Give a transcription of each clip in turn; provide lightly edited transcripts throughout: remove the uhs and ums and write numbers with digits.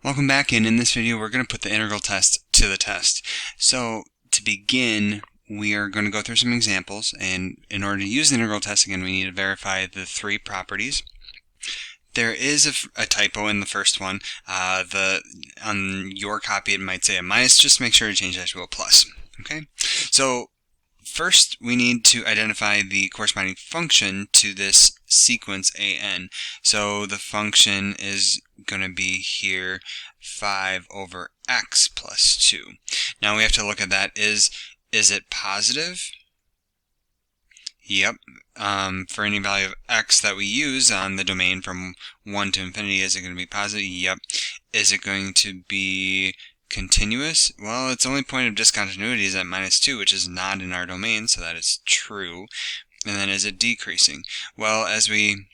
Welcome back, and in this video we're going to put the integral test to the test. So to begin, we are going to go through some examples, and in order to use the integral test, again, we need to verify the three properties. There is a typo in the first one. On your copy it might say a minus. Just make sure to change that to a plus. Okay? So first, we need to identify the corresponding function to this sequence an. So the function is going to be here 5 over x plus 2. Now we have to look at that. Is it positive? Yep. For any value of x that we use on the domain from 1 to infinity, is it going to be positive? Yep. Is it going to be continuous? Well, its only point of discontinuity is at minus 2, which is not in our domain, so that is true. And then is it decreasing? Well, as we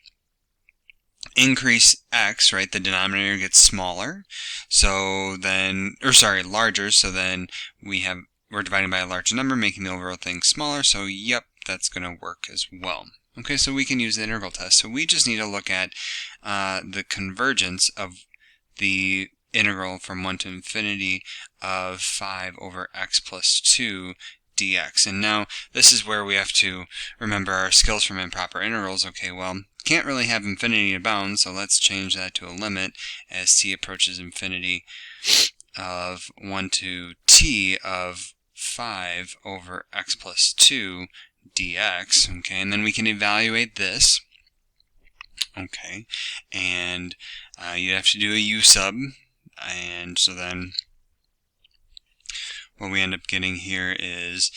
increase x, right, the denominator gets smaller, so then, larger, so then we're dividing by a larger number, making the overall thing smaller, so yep, that's going to work as well. Okay, so we can use the integral test. So we just need to look at the convergence of the integral from 1 to infinity of 5 over x plus 2 dx. And now this is where we have to remember our skills from improper integrals. Okay, well, can't really have infinity to bound, so let's change that to a limit as t approaches infinity of 1 to t of 5 over x plus 2 dx. Okay, and then we can evaluate this. Okay, and you have to do a u sub, and so then what we end up getting here is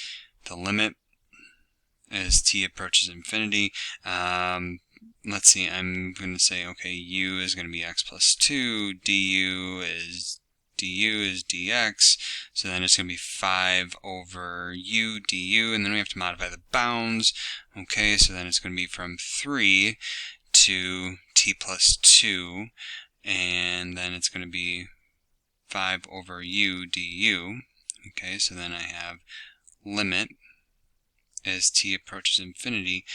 the limit as t approaches infinity. Let's see, I'm going to say, okay, u is going to be x plus 2, du is dx, so then it's going to be 5 over u du, and then we have to modify the bounds. Okay, so then it's going to be from 3 to t plus 2, and then it's going to be 5 over u du. Okay, so then I have limit as t approaches infinity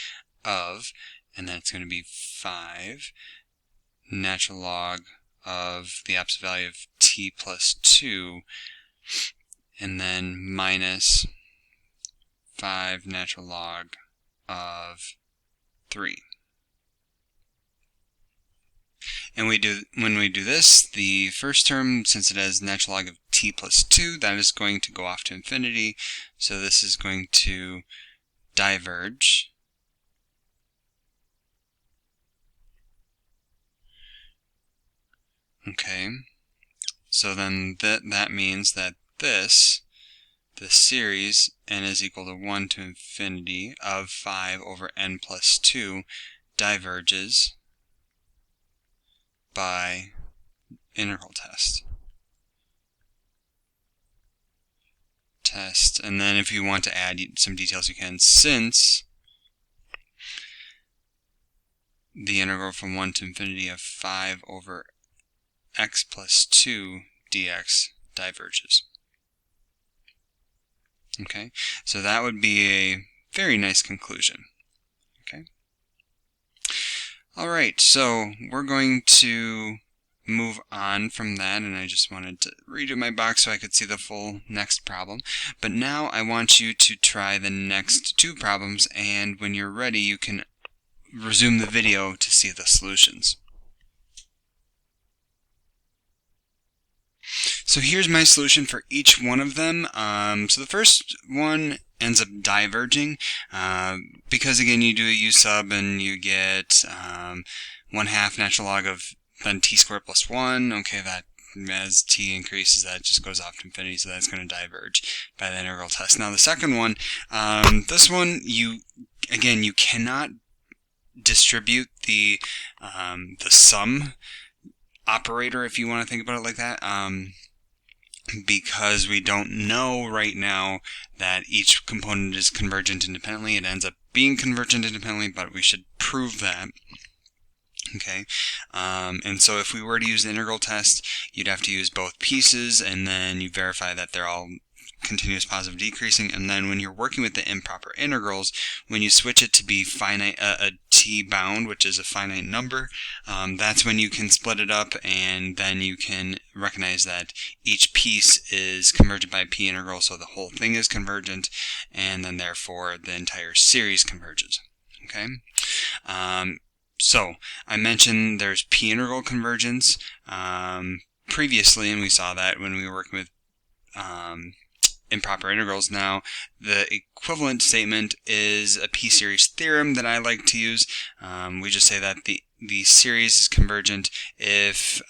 of, and then it's going to be 5 natural log of the absolute value of t plus 2, and then minus 5 natural log of 3. And when we do this, the first term, since it has natural log of t plus 2, that is going to go off to infinity, so this is going to diverge. Okay, so then that means that this series, n is equal to 1 to infinity of 5 over n plus 2, diverges by integral test. And then if you want to add some details, you can, since the integral from 1 to infinity of 5 over x plus 2 dx diverges. Okay, so that would be a very nice conclusion. Okay. Alright, so we're going to move on from that, and I just wanted to redo my box so I could see the full next problem. But now I want you to try the next two problems, and when you're ready you can resume the video to see the solutions. So here's my solution for each one of them. So the first one ends up diverging because, again, you do a u sub and you get 1/2 natural log of then t squared plus 1. Okay, that as t increases, that just goes off to infinity, so that's going to diverge by the integral test. Now the second one, this one, you cannot distribute the sum operator, if you want to think about it like that, because we don't know right now that each component is convergent independently. It ends up being convergent independently, but we should prove that. Okay, and so if we were to use the integral test, you'd have to use both pieces, and then you verify that they're all continuous positive decreasing. And then when you're working with the improper integrals, when you switch it to be finite, a t bound, which is a finite number, that's when you can split it up, and then you can recognize that each piece is convergent by a p integral, so the whole thing is convergent, and then therefore the entire series converges. Okay. So I mentioned there's p integral convergence previously, and we saw that when we were working with improper integrals. Now, the equivalent statement is a p-series theorem that I like to use. We just say that the series is convergent if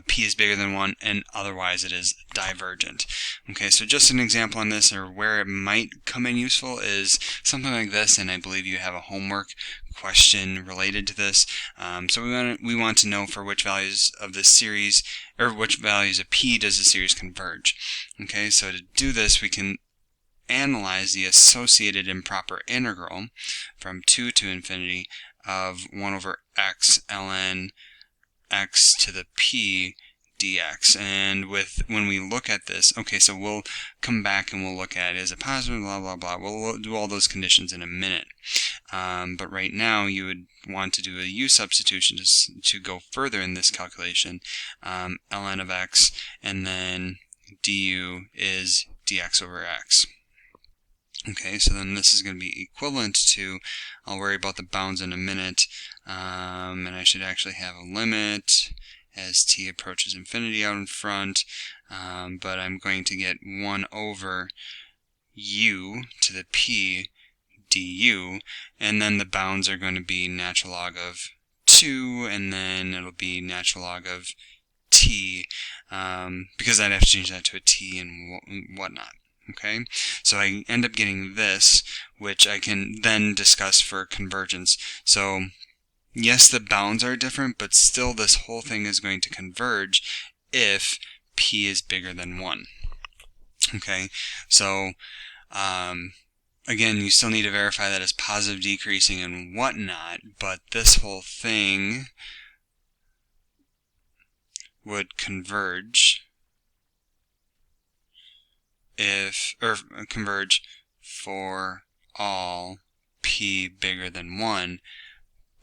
p is bigger than 1, and otherwise it is divergent. Okay, so just an example on this, or where it might come in useful, is something like this, and I believe you have a homework question related to this. So we want to know for which values of this series, or which values of p does the series converge. Okay, so to do this, we can analyze the associated improper integral from 2 to infinity of 1 over x ln x to the p dx. And when we look at this, okay, so we'll come back and we'll look at, is it positive, blah, blah, blah. We'll do all those conditions in a minute. But right now, you would want to do a u substitution to go further in this calculation. Ln of x, and then du is dx over x. Okay, so then this is going to be equivalent to, I'll worry about the bounds in a minute, and I should actually have a limit as t approaches infinity out in front, but I'm going to get 1 over u to the p du, and then the bounds are going to be natural log of 2, and then it'll be natural log of t, because I'd have to change that to a t and whatnot. Okay, so I end up getting this, which I can then discuss for convergence. So yes, the bounds are different, but still this whole thing is going to converge if p is bigger than 1. Okay, so again, you still need to verify that it's positive decreasing and whatnot, but this whole thing would converge converge for all p bigger than 1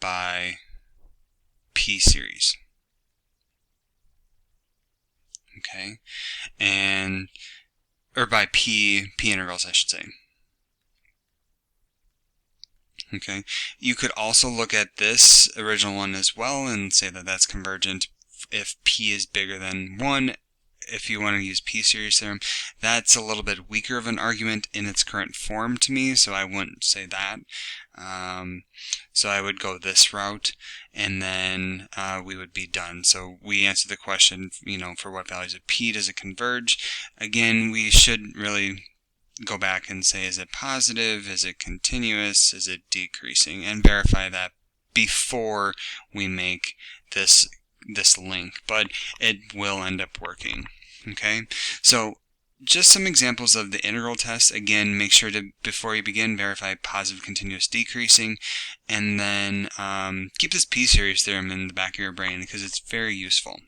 by p series. Okay, or by p integrals, I should say. Okay, you could also look at this original one as well and say that that's convergent if p is bigger than 1. If you want to use p-series theorem, that's a little bit weaker of an argument in its current form to me, so I wouldn't say that. So I would go this route, and then we would be done. So we answer the question, for what values of p does it converge? Again, we should really go back and say, is it positive, is it continuous, is it decreasing, and verify that before we make this link, but it will end up working. Okay, so just some examples of the integral test. Again, make sure to, before you begin, verify positive continuous decreasing, and then keep this p-series theorem in the back of your brain because it's very useful.